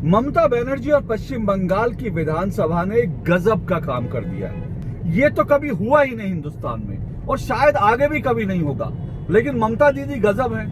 ममता बनर्जी और पश्चिम बंगाल की विधानसभा ने गजब का काम कर दिया है। ये तो कभी हुआ ही नहीं हिंदुस्तान में और शायद आगे भी कभी नहीं होगा। लेकिन ममता दीदी गजब है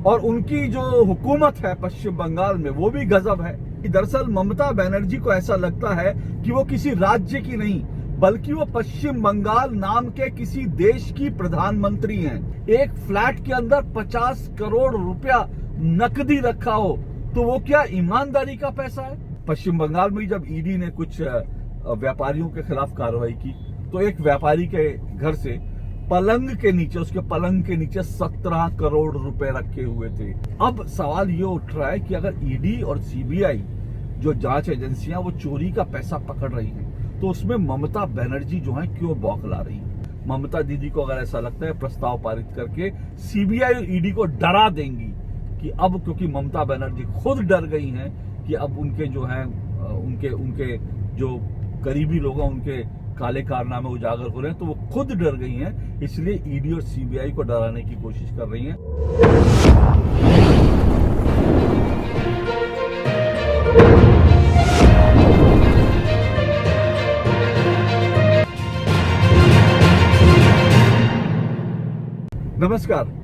और उनकी जो हुकूमत है पश्चिम बंगाल में वो भी गजब है। दरअसल ममता बनर्जी को ऐसा लगता है कि वो किसी राज्य की नहीं बल्कि वो पश्चिम बंगाल नाम के किसी देश की प्रधानमंत्री हैं। एक फ्लैट के अंदर 50 करोड़ रुपया नकदी रखा हो तो वो क्या ईमानदारी का पैसा है? पश्चिम बंगाल में जब ईडी ने कुछ व्यापारियों के खिलाफ कार्रवाई की तो एक व्यापारी के घर से पलंग के नीचे, उसके पलंग के नीचे 17 करोड़ रुपए रखे हुए थे। अब सवाल ये उठ रहा है कि अगर ईडी और सीबीआई जो जांच एजेंसियां वो चोरी का पैसा पकड़ रही हैं तो उसमें ममता बनर्जी जो है क्यों बौखला रही है? ममता दीदी को अगर ऐसा लगता है प्रस्ताव पारित करके सीबीआई और ईडी को डरा देंगी कि अब क्योंकि ममता बनर्जी खुद डर गई हैं कि अब उनके जो हैं उनके जो करीबी लोग हैं उनके काले कारनामे उजागर हो रहे हैं तो वो खुद डर गई हैं, इसलिए ईडी और सीबीआई को डराने की कोशिश कर रही हैं। नमस्कार।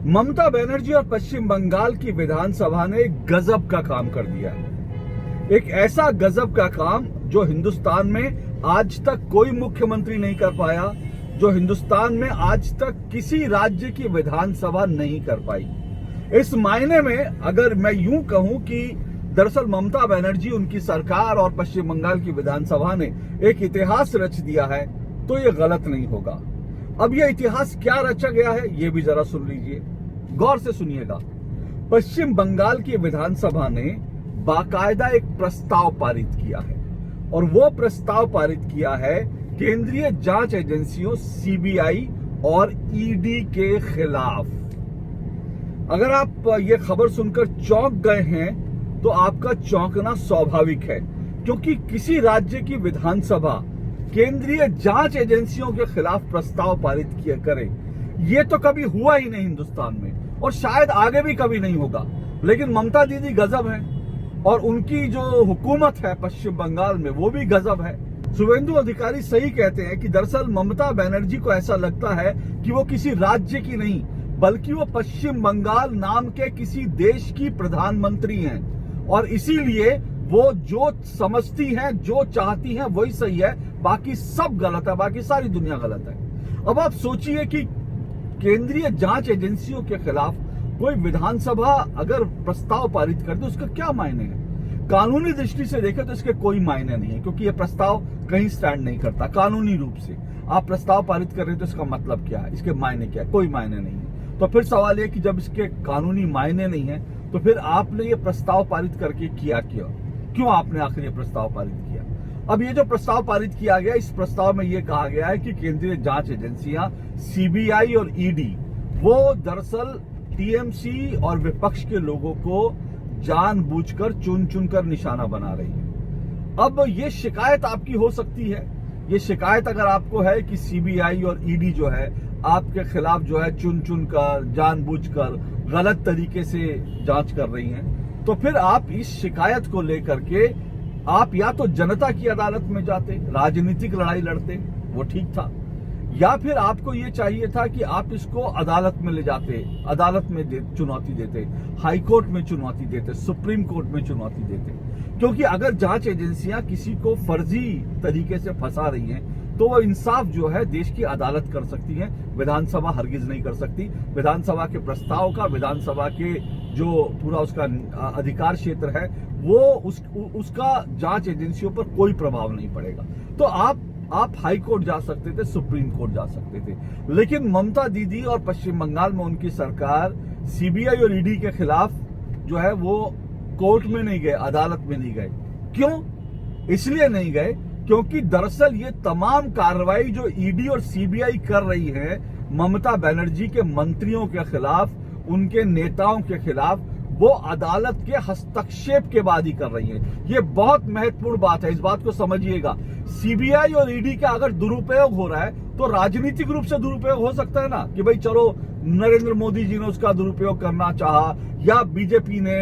ममता बनर्जी और पश्चिम बंगाल की विधानसभा ने गजब का काम कर दिया है। एक ऐसा गजब का काम जो हिंदुस्तान में आज तक कोई मुख्यमंत्री नहीं कर पाया, जो हिंदुस्तान में आज तक किसी राज्य की विधानसभा नहीं कर पाई। इस मायने में अगर मैं यूं कहूं कि दरअसल ममता बनर्जी, उनकी सरकार और पश्चिम बंगाल की विधानसभा ने एक इतिहास रच दिया है तो ये गलत नहीं होगा। अब ये इतिहास क्या रचा गया है ये भी जरा सुन लीजिए, गौर से सुनिएगा। पश्चिम बंगाल की विधानसभा ने बाकायदा एक प्रस्ताव पारित किया है और वो प्रस्ताव पारित किया है केंद्रीय जांच एजेंसियों सीबीआई और ईडी के खिलाफ। अगर आप ये खबर सुनकर चौंक गए हैं तो आपका चौंकना स्वाभाविक है, क्योंकि किसी राज्य की विधानसभा केंद्रीय जांच एजेंसियों के खिलाफ प्रस्ताव पारित किया करे ये तो कभी हुआ ही नहीं हिंदुस्तान में और शायद आगे भी कभी नहीं होगा। लेकिन ममता दीदी गजब है और उनकी जो हुकूमत है पश्चिम बंगाल में वो भी गजब है। शुभेंदु अधिकारी सही कहते हैं कि दरअसल ममता बनर्जी को ऐसा लगता है कि वो किसी राज्य की नहीं बल्कि वो पश्चिम बंगाल नाम के किसी देश की प्रधानमंत्री हैं और इसीलिए वो जो समझती हैं, जो चाहती हैं वही सही है, बाकी सब गलत है, बाकी सारी दुनिया गलत है। अब आप सोचिए कि केंद्रीय जांच एजेंसियों के खिलाफ कोई विधानसभा अगर प्रस्ताव पारित कर दे उसका क्या मायने है? कानूनी दृष्टि से देखें तो इसके कोई मायने नहीं है, क्योंकि यह प्रस्ताव कहीं स्टैंड नहीं करता कानूनी रूप से। आप प्रस्ताव पारित कर रहे हैं तो इसका मतलब क्या है, इसके मायने क्या है? कोई मायने नहीं है। तो फिर सवाल यह कि जब इसके कानूनी मायने नहीं है तो फिर आपने ये प्रस्ताव पारित करके किया क्यों आपने आखिर ये प्रस्ताव पारित किया? अब ये जो प्रस्ताव पारित किया गया, इस प्रस्ताव में ये कहा गया है कि केंद्रीय जांच एजेंसियां सीबीआई और ईडी वो दरअसल टीएमसी और विपक्ष के लोगों को जानबूझकर चुन निशाना बना रही है। अब ये शिकायत आपकी हो सकती है, ये शिकायत अगर आपको है कि सीबीआई और ईडी जो है आपके खिलाफ जो है चुन कर, जानबूझकर गलत तरीके से जांच कर रही हैं, तो फिर आप इस शिकायत को लेकर के आप या तो जनता की अदालत में जाते, राजनीतिक लड़ाई लड़ते, वो ठीक था, या फिर आपको ये चाहिए था कि आप इसको अदालत में ले जाते, अदालत में चुनौती देते, हाई कोर्ट में चुनौती देते, सुप्रीम कोर्ट में चुनौती देते। क्योंकि अगर जांच एजेंसियां किसी को फर्जी तरीके से फंसा रही हैं तो वो इंसाफ जो है देश की अदालत कर सकती है, विधानसभा हरगिज नहीं कर सकती। विधानसभा के प्रस्ताव का, विधानसभा के जो पूरा उसका अधिकार क्षेत्र है वो उसका जांच एजेंसियों पर कोई प्रभाव नहीं पड़ेगा। तो आप हाई कोर्ट जा सकते थे, सुप्रीम कोर्ट जा सकते थे, लेकिन ममता दीदी और पश्चिम बंगाल में उनकी सरकार सीबीआई और ईडी के खिलाफ जो है वो कोर्ट में नहीं गए, अदालत में नहीं गए। क्यों? इसलिए नहीं गए क्योंकि दरअसल ये तमाम कार्रवाई जो ईडी और सीबीआई कर रही है ममता बनर्जी के मंत्रियों के खिलाफ, उनके नेताओं के खिलाफ, वो अदालत के हस्तक्षेप के बाद ही कर रही है। ये बहुत महत्वपूर्ण बात है, इस बात को समझिएगा। सीबीआई और ईडी का अगर दुरुपयोग हो रहा है तो राजनीतिक रूप से दुरुपयोग हो सकता है ना, कि भाई चलो नरेंद्र मोदी जी ने उसका दुरुपयोग करना चाहा, या बीजेपी ने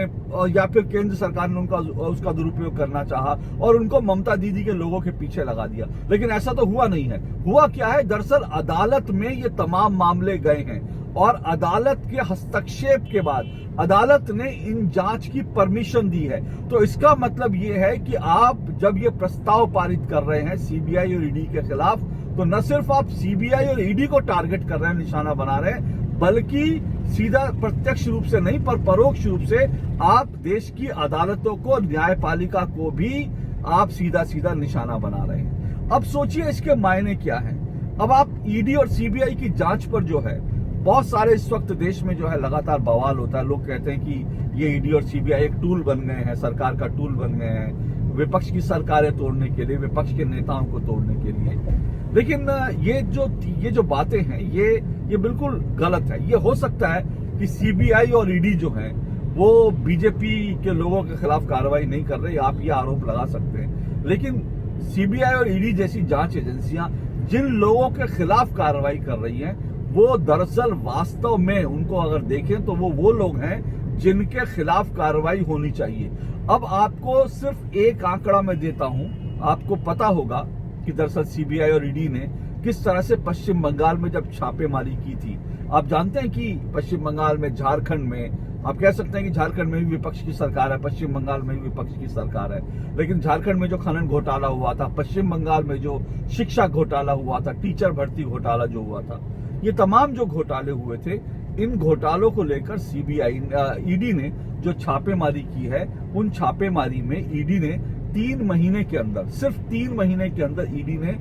या फिर केंद्र सरकार ने उसका दुरुपयोग करना चाहा और उनको ममता दीदी के लोगों के पीछे लगा दिया। लेकिन ऐसा तो हुआ नहीं है। हुआ क्या है, दरअसल अदालत में ये तमाम मामले गए हैं और अदालत के हस्तक्षेप के बाद अदालत ने इन जांच की परमिशन दी है। तो इसका मतलब ये है कि आप जब ये प्रस्ताव पारित कर रहे हैं सीबीआई और ईडी के खिलाफ, तो न सिर्फ आप सीबीआई और ईडी को टारगेट कर रहे हैं, निशाना बना रहे हैं, बल्कि सीधा प्रत्यक्ष रूप से नहीं पर परोक्ष रूप से आप देश की अदालतों को, न्यायपालिका को भी आप सीधा सीधा निशाना बना रहे हैं। अब सोचिए इसके मायने क्या हैं। अब आप ईडी और सीबीआई की जांच पर जो है बहुत सारे इस वक्त देश में जो है लगातार बवाल होता है। लोग कहते हैं कि ये ईडी और सीबीआई एक टूल बन गए हैं, सरकार का टूल बन गए हैं, विपक्ष की सरकारें तोड़ने के लिए, विपक्ष के नेताओं को तोड़ने के लिए। लेकिन ये जो बातें हैं ये बिल्कुल गलत है। ये हो सकता है कि सीबीआई और ईडी जो है वो बीजेपी के लोगों के खिलाफ कार्रवाई नहीं कर रहे, आप ये आरोप लगा सकते हैं। लेकिन सीबीआई और ईडी जैसी जांच एजेंसियां जिन लोगों के खिलाफ कार्रवाई कर रही हैं, वो दरअसल वास्तव में उनको अगर देखें तो वो लोग हैं जिनके खिलाफ कार्रवाई होनी चाहिए। अब आपको सिर्फ एक आंकड़ा मैं देता हूं, आपको पता होगा कि दरअसल सीबीआई और ईडी ने किस तरह से पश्चिम बंगाल में जब छापेमारी की थी। आप जानते हैं कि पश्चिम बंगाल में, झारखंड में, आप कह सकते हैं कि झारखंड में भी विपक्ष की सरकार है, पश्चिम बंगाल में भी विपक्ष की सरकार है। लेकिन झारखंड में जो खनन घोटाला हुआ था, पश्चिम बंगाल में जो शिक्षा घोटाला हुआ था, टीचर भर्ती घोटाला जो हुआ था, ये तमाम जो घोटाले हुए थे, इन घोटालों को लेकर सीबीआई ईडी ने जो छापेमारी की है, उन छापेमारी में ईडी ने 3 महीने के अंदर, सिर्फ 3 महीने के अंदर ईडी ने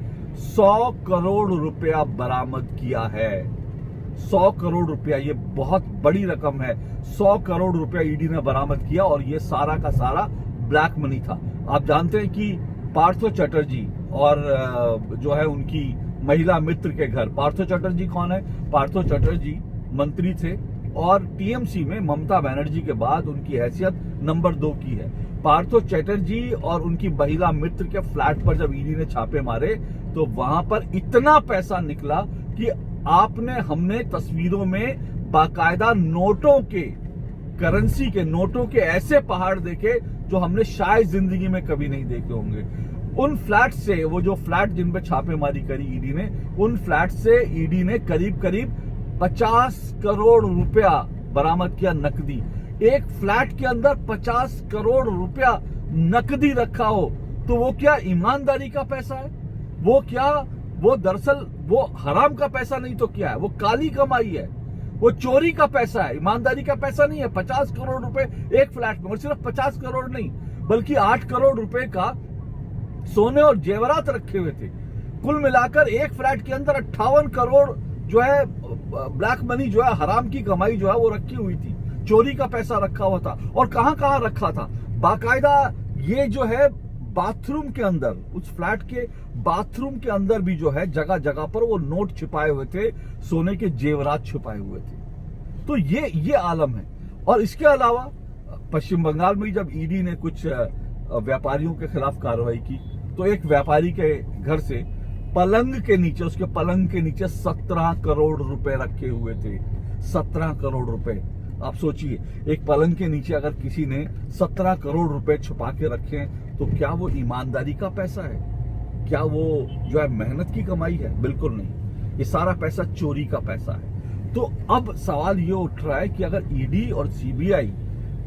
100 करोड़ रुपया बरामद किया है। 100 करोड़ रुपया, ये बहुत बड़ी रकम है। 100 करोड़ रुपया ईडी ने बरामद किया और ये सारा का सारा ब्लैक मनी था। आप जानते हैं कि पार्थो चटर्जी और जो है उनकी महिला मित्र के घर, पार्थो चटर्जी कौन है? पार्थो चटर्जी मंत्री थे और टीएमसी में ममता बनर्जी के बाद उनकी हैसियत नंबर 2 की है। पार्थो चटर्जी और उनकी महिला मित्र के फ्लैट पर जब ईडी ने छापे मारे तो वहां पर इतना पैसा निकला कि हमने तस्वीरों में बाकायदा नोटों के, करेंसी के नोटों के ऐसे पहाड़ देखे जो हमने शायद जिंदगी में कभी नहीं देखे होंगे। उन फ्लैट से, वो जो फ्लैट जिन पे छापेमारी करी ईडी ने, उन फ्लैट से ईडी ने करीब 50 करोड़ रुपया बरामद किया नकदी। एक फ्लैट के अंदर 50 करोड़ रुपया नकदी रखा हो तो वो क्या ईमानदारी का पैसा है? वो क्या, वो दरअसल वो हराम का पैसा नहीं तो क्या है? वो काली कमाई है, वो चोरी का पैसा है, ईमानदारी का पैसा नहीं है। 50 करोड़ रुपए एक फ्लैट में, और सिर्फ 50 करोड़ नहीं बल्कि 8 करोड़ रुपए का सोने और जेवरात रखे हुए थे। कुल मिलाकर एक फ्लैट के अंदर 58 करोड़ जो है ब्लैक मनी, जो है हराम की कमाई जो है वो रखी हुई थी, चोरी का पैसा रखा हुआ था। और कहां रखा था? बाकायदा ये जो है बाथरूम के अंदर, उस फ्लैट के बाथरूम के अंदर भी जो है जगह जगह पर वो नोट छिपाए हुए थे, सोने के जेवरात छिपाए हुए थे। तो ये आलम है। और इसके अलावा पश्चिम बंगाल में जब ईडी ने कुछ व्यापारियों के खिलाफ कार्रवाई की तो एक व्यापारी के घर से पलंग के नीचे, उसके पलंग के नीचे 17 करोड़ रुपए रखे हुए थे। 17 करोड़ रुपए, आप सोचिए, एक पलंग के नीचे अगर किसी ने 17 करोड़ रुपए छुपा के रखे तो क्या वो ईमानदारी का पैसा है? क्या वो जो है मेहनत की कमाई है? बिल्कुल नहीं, ये सारा पैसा चोरी का पैसा है। तो अब सवाल ये उठ रहा है कि अगर ईडी और सीबीआई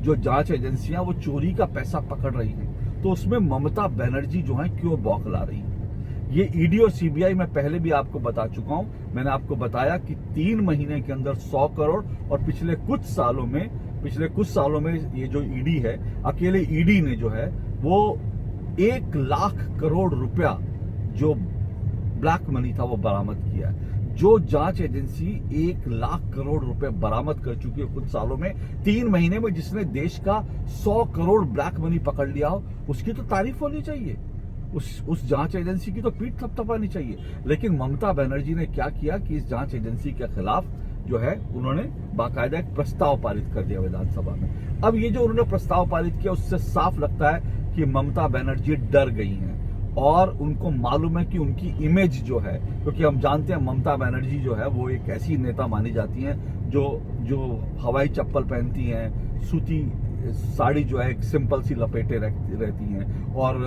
जो जांच एजेंसियां वो चोरी का पैसा पकड़ रही हैं तो उसमें ममता बनर्जी जो है क्यों बौखला रही है? ये ईडी और सीबीआई मैं पहले भी आपको बता चुका हूं। मैंने आपको बताया कि 3 महीने के अंदर 100 करोड़ और पिछले कुछ सालों में ये जो ईडी है, अकेले ईडी ने जो है वो 1 लाख करोड़ रुपया जो ब्लैक मनी था वो बरामद किया है। जो जांच एजेंसी 1 लाख करोड़ रुपए बरामद कर चुकी है कुछ सालों में, 3 महीने में जिसने देश का 100 करोड़ ब्लैक मनी पकड़ लिया हो, उसकी तो तारीफ होनी चाहिए, उस जांच एजेंसी की तो पीठ थपथपानी चाहिए। लेकिन ममता बनर्जी ने क्या किया कि इस जांच एजेंसी के खिलाफ जो है उन्होंने बाकायदा एक प्रस्ताव पारित कर दिया विधानसभा में। अब ये जो उन्होंने प्रस्ताव पारित किया उससे साफ लगता है कि ममता बनर्जी डर गई हैं और उनको मालूम है कि उनकी इमेज जो है, क्योंकि हम जानते हैं ममता बनर्जी जो है वो एक ऐसी नेता मानी जाती हैं जो हवाई चप्पल पहनती हैं, सूती साड़ी जो है सिंपल सी लपेटे रहती हैं, और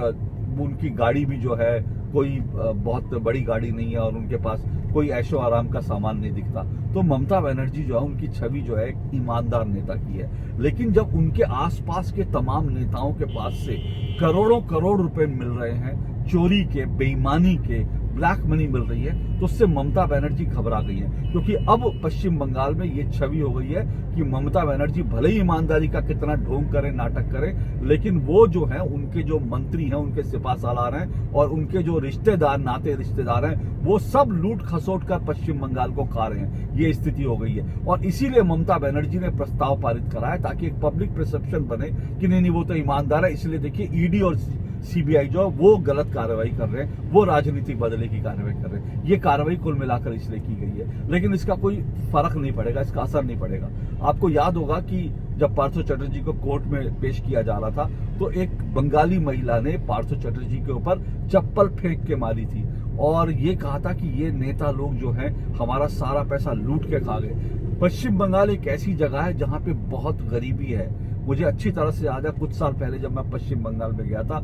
उनकी गाड़ी भी जो है कोई बहुत बड़ी गाड़ी नहीं है, और उनके पास कोई ऐशो आराम का सामान नहीं दिखता। तो ममता बनर्जी जो है उनकी छवि जो है एक ईमानदार नेता की है। लेकिन जब उनके आसपास के तमाम नेताओं के पास से करोड़ों करोड़ रुपए मिल रहे हैं, चोरी के, बेईमानी के, ब्लैक मनी मिल रही है, तो उससे ममता बनर्जी घबरा गई है। क्योंकि अब पश्चिम बंगाल में ये छवि हो गई है कि ममता बनर्जी भले ही ईमानदारी का कितना ढोंग करे, नाटक करे, लेकिन वो जो है उनके जो मंत्री हैं, उनके सिपा सालार हैं, और उनके जो रिश्तेदार, नाते रिश्तेदार हैं, वो सब लूट खसोट कर पश्चिम बंगाल को खा रहे हैं। ये स्थिति हो गई है, और इसीलिए ममता बनर्जी ने प्रस्ताव पारित करा है ताकि एक पब्लिक परसेप्शन बने कि नहीं वो तो ईमानदार है। इसलिए देखिए ईडी और सीबीआई जो वो गलत कार्रवाई कर रहे हैं, वो राजनीतिक बदले की कार्रवाई कर रहे हैं। ये कार्रवाई कुल मिलाकर इसलिए की गई है, लेकिन इसका कोई फर्क नहीं पड़ेगा, इसका असर नहीं पड़ेगा। आपको याद होगा कि जब पार्थो चटर्जी को कोर्ट में पेश किया जा रहा था, तो एक बंगाली महिला ने पार्थो चटर्जी के ऊपर चप्पल फेंक के मारी थी, और ये कहा था कि ये नेता लोग जो हैं हमारा सारा पैसा लूट के खा गए। पश्चिम बंगाल एक ऐसी जगह है जहाँ पे बहुत गरीबी है। मुझे अच्छी तरह से याद है, कुछ साल पहले जब मैं पश्चिम बंगाल में गया था,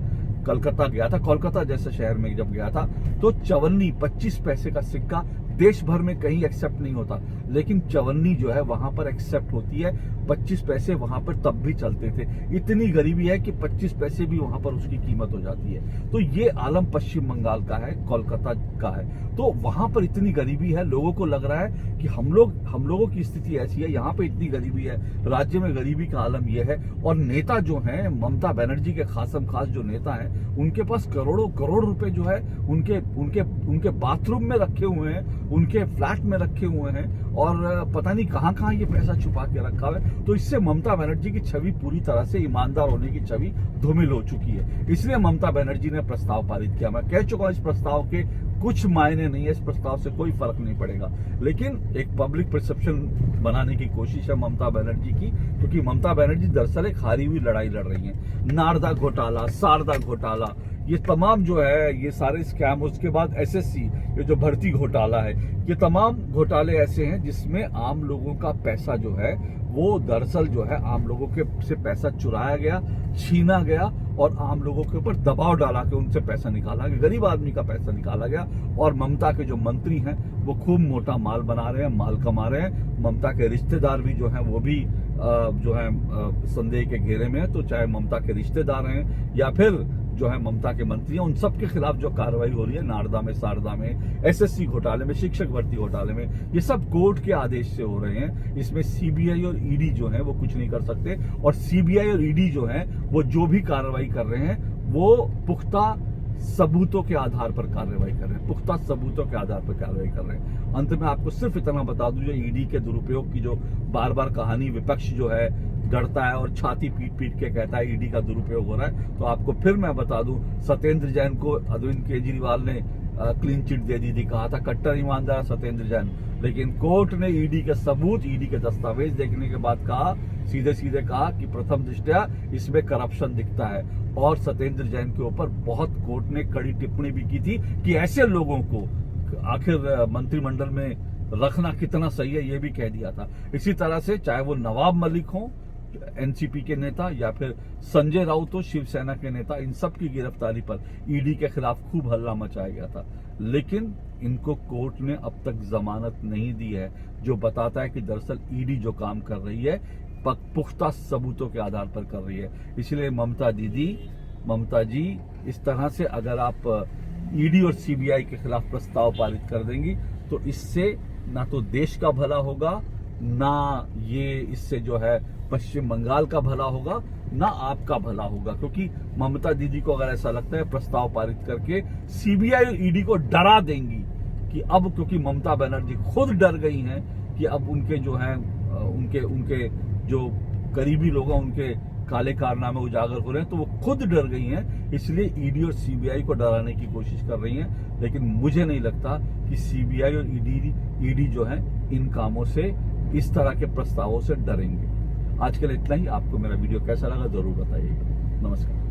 कलकत्ता गया था, कोलकाता जैसे शहर में जब गया था, तो चवन्नी 25 पैसे का सिक्का देश भर में कहीं एक्सेप्ट नहीं होता, लेकिन चवन्नी जो है वहां पर एक्सेप्ट होती है। 25 पैसे वहां पर तब भी चलते थे। इतनी गरीबी है कि 25 पैसे भी वहां पर उसकी कीमत हो जाती है। तो ये आलम पश्चिम बंगाल का है, कोलकाता का है। तो वहां पर इतनी गरीबी है, लोगों को लग रहा है कि हम लोगों की स्थिति ऐसी है, यहाँ पे इतनी गरीबी है, राज्य में गरीबी का आलम यह है। और नेता जो है ममता बनर्जी के खासम खास जो नेता है, उनके पास करोड़ों करोड़ रुपए जो है उनके बाथरूम में रखे हुए हैं, उनके फ्लैट में रखे हुए हैं, और पता नहीं कहां ये पैसा छुपा के रखा हुआ है। तो इससे ममता बनर्जी की छवि पूरी तरह से ईमानदार होने की छवि धूमिल हो चुकी है। इसलिए ममता बनर्जी ने प्रस्ताव पारित किया। मैं कह चुका हूं इस प्रस्ताव के कुछ मायने नहीं है, इस प्रस्ताव से कोई फर्क नहीं पड़ेगा, लेकिन एक पब्लिक परसेप्शन बनाने की कोशिश है ममता बनर्जी की। क्योंकि ममता बनर्जी दरअसल एक हारी हुई लड़ाई लड़ रही है। नारदा घोटाला, शारदा घोटाला, ये तमाम जो है ये सारे स्कैम, उसके बाद एसएससी, ये जो भर्ती घोटाला है, ये तमाम घोटाले ऐसे हैं जिसमें आम लोगों का पैसा जो है वो दरअसल जो है आम लोगों के से पैसा चुराया गया, छीना गया, और आम लोगों के ऊपर दबाव डाला के उनसे पैसा निकाला गया, गरीब आदमी का पैसा निकाला गया। और ममता के जो मंत्री हैं वो खूब मोटा माल बना रहे हैं, माल कमा रहे हैं। ममता के रिश्तेदार भी जो हैं वो भी जो है संदेह के घेरे में है। तो चाहे ममता के रिश्तेदार हैं या फिर जो है ममता के मंत्री हैं, उन सब के खिलाफ जो कार्रवाई हो रही है, नारदा में, शारदा में, एसएससी घोटाले में, शिक्षक भर्ती घोटाले में, ये सब कोर्ट के आदेश से हो रहे हैं। इसमें सीबीआई और ईडी जो है वो कुछ नहीं कर सकते। और सीबीआई और ईडी जो है वो जो भी कार्रवाई कर रहे हैं वो पुख्ता सबूतों के आधार पर कार्रवाई कर रहे हैं, पुख्ता सबूतों के आधार पर कार्रवाई कर रहे हैं। अंत में आपको सिर्फ इतना बता दूं, जो ईडी के दुरुपयोग की जो बार बार कहानी विपक्ष जो है डरता है और छाती पीट पीट के कहता है ईडी का दुरुपयोग हो रहा है, तो आपको फिर मैं बता दूं, सत्येंद्र जैन को अरविंद केजरीवाल ने क्लीन चिट दे दी थी, कहा था कट्टर ईमानदार सत्येंद्र जैन, लेकिन कोर्ट ने ईडी के सबूत, ईडी के दस्तावेज देखने के बाद कहा, सीधे कहा कि प्रथम दृष्टया इसमें करप्शन दिखता है। और सत्येंद्र जैन के ऊपर बहुत कोर्ट ने कड़ी टिप्पणी भी की थी कि ऐसे लोगों को आखिर मंत्रिमंडल में रखना कितना सही है, ये भी कह दिया था। इसी तरह से चाहे वो नवाब मलिक हो, एनसीपी के नेता, या फिर संजय राउत हो, शिवसेना के नेता, इन सब की गिरफ्तारी पर ईडी के खिलाफ खूब हल्ला मचाया गया था। लेकिन इनको कोर्ट ने अब तक जमानत नहीं दी है, जो बताता है कि दरअसल ईडी जो काम कर रही है पुख्ता सबूतों के आधार पर कर रही है। इसलिए ममता जी, इस तरह से अगर आप ईडी और सीबीआई के खिलाफ प्रस्ताव पारित कर देंगी तो इससे ना तो देश का भला होगा, ना ये इससे जो है पश्चिम बंगाल का भला होगा, ना आपका भला होगा। क्योंकि ममता दीदी को अगर ऐसा लगता है प्रस्ताव पारित करके सीबीआई और ईडी को डरा देंगी कि अब, क्योंकि ममता बनर्जी खुद डर गई हैं कि अब उनके जो हैं उनके जो करीबी लोग हैं उनके काले कारनामे उजागर हो रहे हैं, तो वो खुद डर गई हैं। इसलिए ईडी और सीबीआई को डराने की कोशिश कर रही हैं। लेकिन मुझे नहीं लगता कि सीबीआई और ईडी जो है इन कामों से, इस तरह के प्रस्तावों से डरेंगे। आज के लिए इतना ही। आपको मेरा वीडियो कैसा लगा जरूर बताइएगा। नमस्कार।